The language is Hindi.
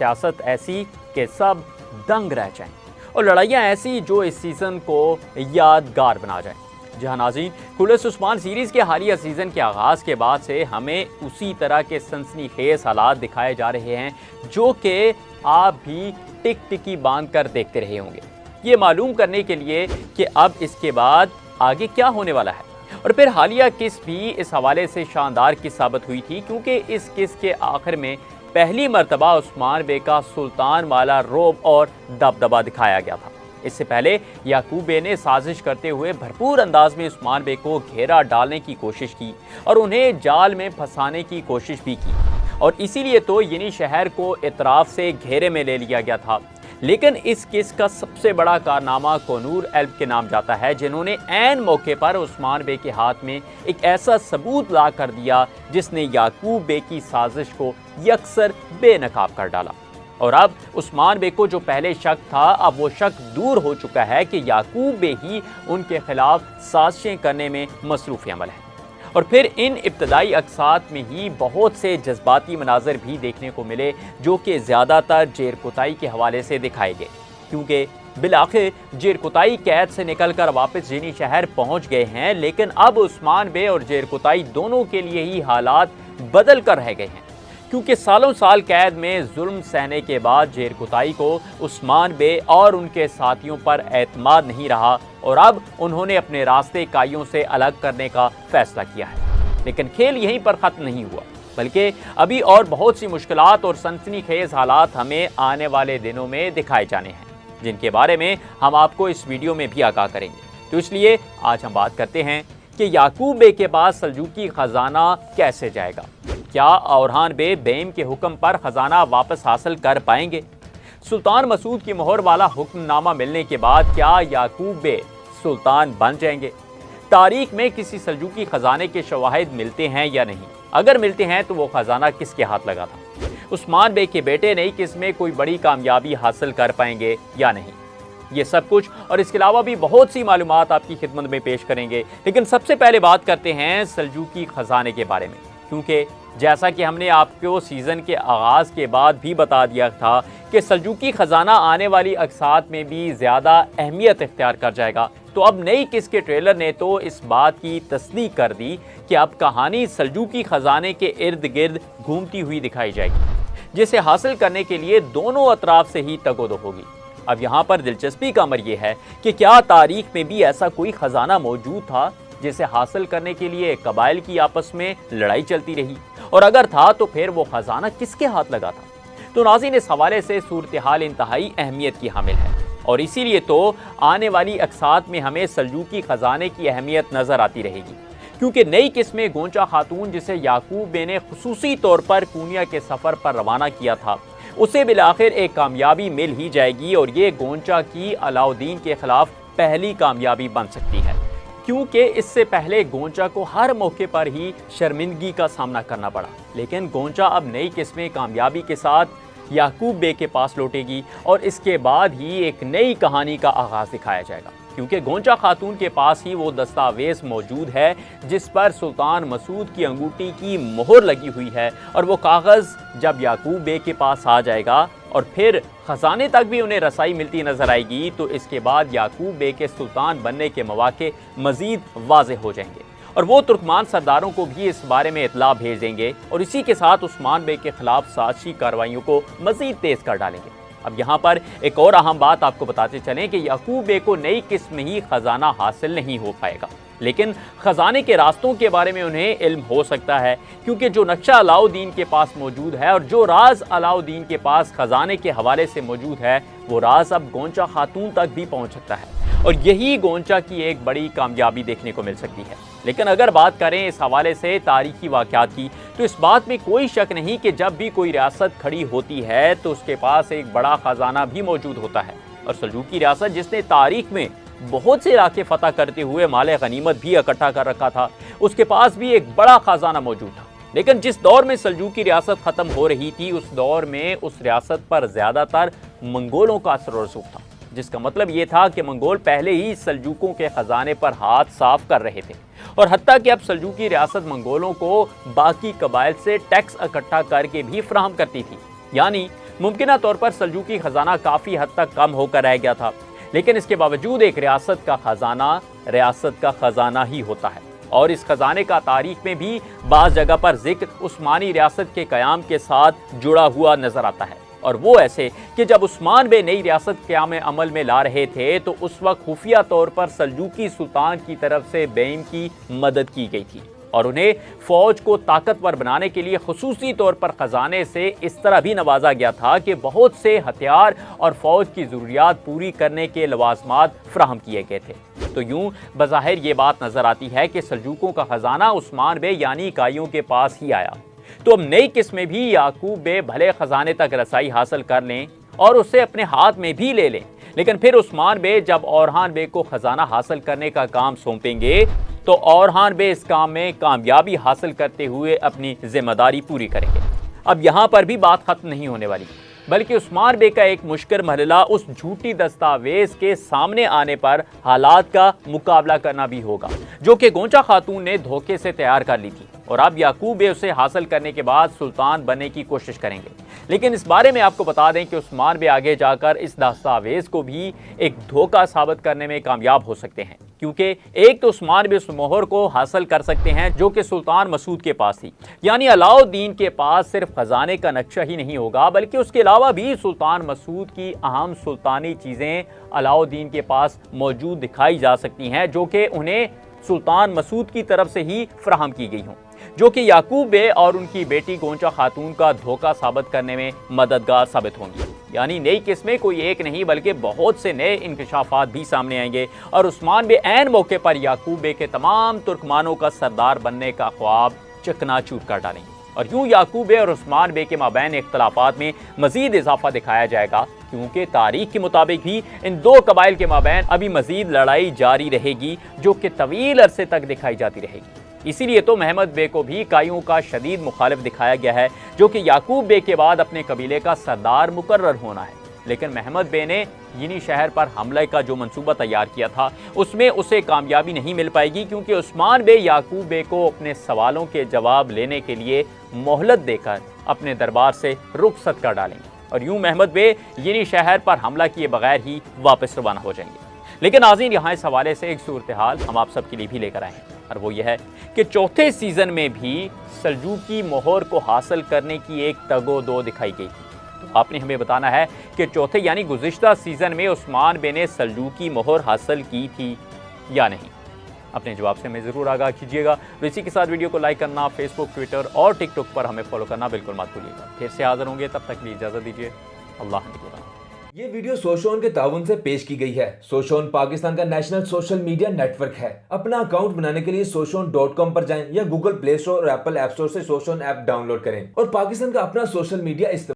सियासत ऐसी कि सब दंग रह जाएं और लड़ाइयाँ ऐसी जो इस सीज़न को यादगार बना जाएं। जहां नाज़रीन, खुलस उस्मान सीरीज़ के हालिया सीज़न के आगाज़ के बाद से हमें उसी तरह के सनसनीखेज़ हालात दिखाए जा रहे हैं जो कि आप भी टिक टिकी बांध कर देखते रहे होंगे, ये मालूम करने के लिए कि अब इसके बाद आगे क्या होने वाला है। और फिर हालिया किस भी इस हवाले से शानदार किस साबित हुई थी, क्योंकि इस किस के आखिर में पहली मर्तबा उस्मान बे का सुल्तान वाला रोब और दबदबा दिखाया गया था। इससे पहले याकूब बे ने साजिश करते हुए भरपूर अंदाज में उस्मान बे को घेरा डालने की कोशिश की और उन्हें जाल में फंसाने की कोशिश भी की, और इसीलिए तो यनी शहर को इतराफ से घेरे में ले लिया गया था। लेकिन इस केस का सबसे बड़ा कारनामा कोनूर एल्ब के नाम जाता है, जिन्होंने ऐन मौके पर उस्मान बे के हाथ में एक ऐसा सबूत ला कर दिया जिसने याकूब बे की साजिश को यकसर बेनकाब कर डाला। और अब उस्मान बे को जो पहले शक था, अब वो शक दूर हो चुका है कि याकूब बे ही उनके खिलाफ साजिशें करने में मसरूफ़ अमल है। और फिर इन इब्तदाई अक्सात में ही बहुत से जज्बाती मनाजर भी देखने को मिले जो कि ज़्यादातर जेरकुताई के हवाले से दिखाए गए, क्योंकि बिलाखिर जेरकुताई कैद से निकलकर वापस जिनी शहर पहुंच गए हैं। लेकिन अब उस्मान बे और जेरकुताई दोनों के लिए ही हालात बदल कर रह गए हैं, क्योंकि सालों साल कैद में जुल्म सहने के बाद जेरकुताई को उस्मान बे और उनके साथियों पर एतमाद नहीं रहा और अब उन्होंने अपने रास्ते काइयों से अलग करने का फैसला किया है। लेकिन खेल यहीं पर ख़त्म नहीं हुआ, बल्कि अभी और बहुत सी मुश्किलात और सनसनीखेज हालात हमें आने वाले दिनों में दिखाए जाने हैं, जिनके बारे में हम आपको इस वीडियो में भी आगाह करेंगे। तो इसलिए आज हम बात करते हैं कि याकूब बे के पास सल्जूकी खजाना कैसे जाएगा। क्या औरहान बे बेम के हुक्म पर खजाना वापस हासिल कर पाएंगे? सुल्तान मसूद की मोहर वाला हुक्मनामा मिलने के बाद क्या याकूब बे सुल्तान बन जाएंगे? तारीख में किसी सल्जूकी खजाने के शवाहिद मिलते हैं या नहीं? अगर मिलते हैं तो वो खजाना किसके हाथ लगा था? उस्मान बे के बेटे नई किस्म में कोई बड़ी कामयाबी हासिल कर पाएंगे या नहीं? ये सब कुछ और इसके अलावा भी बहुत सी मालूमात आपकी खिदमत में पेश करेंगे। लेकिन सबसे पहले बात करते हैं सल्जूकी खजाने के बारे में, क्योंकि जैसा कि हमने आपको सीज़न के आगाज़ के बाद भी बता दिया था कि सल्जूकी ख़जाना आने वाली अक्सात में भी ज़्यादा अहमियत इख्तियार कर जाएगा। तो अब नई किस के ट्रेलर ने तो इस बात की तस्दीक कर दी कि अब कहानी सल्जूकी ख़जाने के इर्द गिर्द घूमती हुई दिखाई जाएगी, जिसे हासिल करने के लिए दोनों अतराफ से ही तगोदो होगी। अब यहाँ पर दिलचस्पी का अमर यह है कि क्या तारीख में भी ऐसा कोई ख़जाना मौजूद था जिसे हासिल करने के लिए कबाइल की आपस में लड़ाई चलती रही, और अगर था तो फिर वो खजाना किसके हाथ लगा था? तो नाज़रीन, इस हवाले से सूरत हाल इंतहाई अहमियत की हामिल है, और इसीलिए तो आने वाली अक्सात में हमें सल्जूकी खजाने की अहमियत नजर आती रहेगी, क्योंकि नई किस्में गोंचा खातून जिसे याकूब बे ने खुसूसी तौर पर पूनिया के सफ़र पर रवाना किया था, उसे बिलाखिर एक कामयाबी मिल ही जाएगी, और ये गोंचा की अलाउद्दीन के खिलाफ पहली कामयाबी बन सकती है, क्योंकि इससे पहले गोंचा को हर मौके पर ही शर्मिंदगी का सामना करना पड़ा। लेकिन गोंचा अब नई किस्में कामयाबी के साथ याकूब बे के पास लौटेगी, और इसके बाद ही एक नई कहानी का आगाज़ दिखाया जाएगा, क्योंकि गोंचा खातून के पास ही वो दस्तावेज़ मौजूद है जिस पर सुल्तान मसूद की अंगूठी की मोहर लगी हुई है, और वो कागज़ जब याकूब बे के पास आ जाएगा और फिर खजाने तक भी उन्हें रसाई मिलती नजर आएगी, तो इसके बाद याकूब बे के सुल्तान बनने के मौके मज़ीद वाज़ेह हो जाएंगे, और वो तुर्कमान सरदारों को भी इस बारे में इतला भेज देंगे, और इसी के साथ उस्मान बे के खिलाफ साजिशी कार्रवाइयों को मज़ीद तेज़ कर डालेंगे। अब यहाँ पर एक और अहम बात आपको बताते चलें कि याकूब बे को नई किस्म ही खजाना हासिल नहीं हो पाएगा, लेकिन खजाने के रास्तों के बारे में उन्हें इल्म हो सकता है, क्योंकि जो नक्शा अलाउद्दीन के पास मौजूद है और जो राज अलाउद्दीन के पास खजाने के हवाले से मौजूद है, वो राज अब गोंचा खातून तक भी पहुंच सकता है, और यही गोंचा की एक बड़ी कामयाबी देखने को मिल सकती है। लेकिन अगर बात करें इस हवाले से तारीखी वाक़यात की, तो इस बात में कोई शक नहीं कि जब भी कोई रियासत खड़ी होती है तो उसके पास एक बड़ा खजाना भी मौजूद होता है, और सल्जूकी रियासत जिसने तारीख में बहुत से इलाके फतह करते हुए माले गनीमत भी इकट्ठा कर रखा था, उसके पास भी एक बड़ा खजाना मौजूद था। लेकिन जिस दौर में सल्जूकी रियासत ख़त्म हो रही थी, उस दौर में उस रियासत पर ज़्यादातर मंगोलों का असर और रसूख था, जिसका मतलब ये था कि मंगोल पहले ही सल्जूकों के ख़जाने पर हाथ साफ कर रहे थे, और हत्ता कि अब सल्जूकी रियासत मंगोलों को बाकी कबाइल से टैक्स इकट्ठा करके भी फराहम करती थी। यानी मुमकिन तौर पर सल्जूकी खजाना काफी हद तक कम होकर रह गया था, लेकिन इसके बावजूद एक रियासत का खजाना ही होता है। और इस खजाने का तारीख में भी बाज़ जगह पर जिक्र उस्मानी रियासत के क़याम के साथ जुड़ा हुआ नजर आता है। और वो ऐसे कि जब उस्मान बे नई रियासत क़याम अमल में ला रहे थे तो उस वक्त खुफिया तौर पर सल्जूकी सुल्तान की तरफ से बेइम की मदद की गई थी और उन्हें फौज को ताकतवर बनाने के लिए खुसूसी तौर पर खजाने से इस तरह भी नवाजा गया था कि बहुत से हथियार और फौज की ज़रूरियात पूरी करने के लवाजमात फ्राहम किए गए थे। तो यूं बज़ाहिर ये बात नजर आती है कि सल्जूकों का खजाना उस्मान बे यानी इकाइयों के पास ही आया। तो अब नई किस्में भी याकूब बे भले खजाने तक रसाई हासिल कर लें और उसे अपने हाथ में भी ले लें, लेकिन फिर उस्मान बे जब औरहान बे को खजाना हासिल करने का काम सौंपेंगे तो औरहान बे इस काम में कामयाबी हासिल करते हुए अपनी जिम्मेदारी पूरी करेंगे। अब यहाँ पर भी बात खत्म नहीं होने वाली, बल्कि उस्मान बे का एक मुश्किल मरहला उस झूठी दस्तावेज के सामने आने पर हालात का मुकाबला करना भी होगा जो कि गोंचा खातून ने धोखे से तैयार कर ली थी और अब याकूब बे उसे हासिल करने के बाद सुल्तान बनने की कोशिश करेंगे। लेकिन इस बारे में आपको बता दें कि उस्मान बे आगे जाकर इस दस्तावेज को भी एक धोखा साबित करने में कामयाब हो सकते हैं, क्योंकि एक तो उस्मान बे उस मोहर को हासिल कर सकते हैं जो कि सुल्तान मसूद के पास थी, यानी अलाउद्दीन के पास सिर्फ खजाने का नक्शा ही नहीं होगा बल्कि उसके अलावा भी सुल्तान मसूद की अहम सुल्तानी चीज़ें अलाउद्दीन के पास मौजूद दिखाई जा सकती हैं जो कि उन्हें सुल्तान मसूद की तरफ से ही फराहम की गई हों, जो कि याकूब बे और उनकी बेटी गोंचा खातून का धोखा साबित करने में मददगार साबित होंगी। यानी नई किस्में कोई एक नहीं बल्कि बहुत से नए इंकशाफात भी सामने आएंगे और उस्मान बे ऐन मौके पर याकूब बे के तमाम तुर्कमानों का सरदार बनने का ख्वाब चकनाचूर कर डालेंगे। और यूं याकूब बे और उस्मान बे के माबैन इख्तलाफात में मजीद इजाफा दिखाया जाएगा, क्योंकि तारीख के मुताबिक भी इन दो कबाइल के माबैन अभी मजीद लड़ाई जारी रहेगी जो कि तवील अरसे तक दिखाई जाती रहेगी। इसीलिए तो महमद बे को भी काइयों का शदीद मुखालिफ दिखाया गया है जो कि याकूब बे के बाद अपने कबीले का सरदार मुकर्रर होना है। लेकिन महमद बे ने यिनी शहर पर हमले का जो मंसूबा तैयार किया था उसमें उसे कामयाबी नहीं मिल पाएगी, क्योंकि उस्मान बे याकूब बे को अपने सवालों के जवाब लेने के लिए मोहलत देकर अपने दरबार से रुखसत कर डालेंगे और यूं महमद बे यिनी शहर पर हमला किए बगैर ही वापस रवाना हो जाएंगे। लेकिन नाज़रीन, यहाँ इस हवाले से एक सूरत हाल हम आप सबके लिए भी लेकर आए हैं और वो ये है कि चौथे सीज़न में भी सल्जूकी मोहर को हासिल करने की एक तगो-दो दिखाई गई थी। तो आपने हमें बताना है कि चौथे यानी गुज़िश्ता सीज़न में उस्मान बे ने सल्जूकी मोहर हासिल की थी या नहीं। अपने जवाब से हमें ज़रूर आगाह कीजिएगा। तो इसी के साथ वीडियो को लाइक करना, फेसबुक, ट्विटर और टिकटॉक पर हमें फॉलो करना बिल्कुल मत भूलिएगा। फिर से हाज़िर होंगे, तब तक भी इजाज़त दीजिए। अल्लाह निगहबान। ये वीडियो सोशोन के ताउन से पेश की गई है। सोशोन पाकिस्तान का नेशनल सोशल मीडिया नेटवर्क है। अपना अकाउंट बनाने के लिए soshon.com पर जाएं या गूगल प्ले स्टोर और एप्पल ऐप स्टोर से सोशोन ऐप डाउनलोड करें और पाकिस्तान का अपना सोशल मीडिया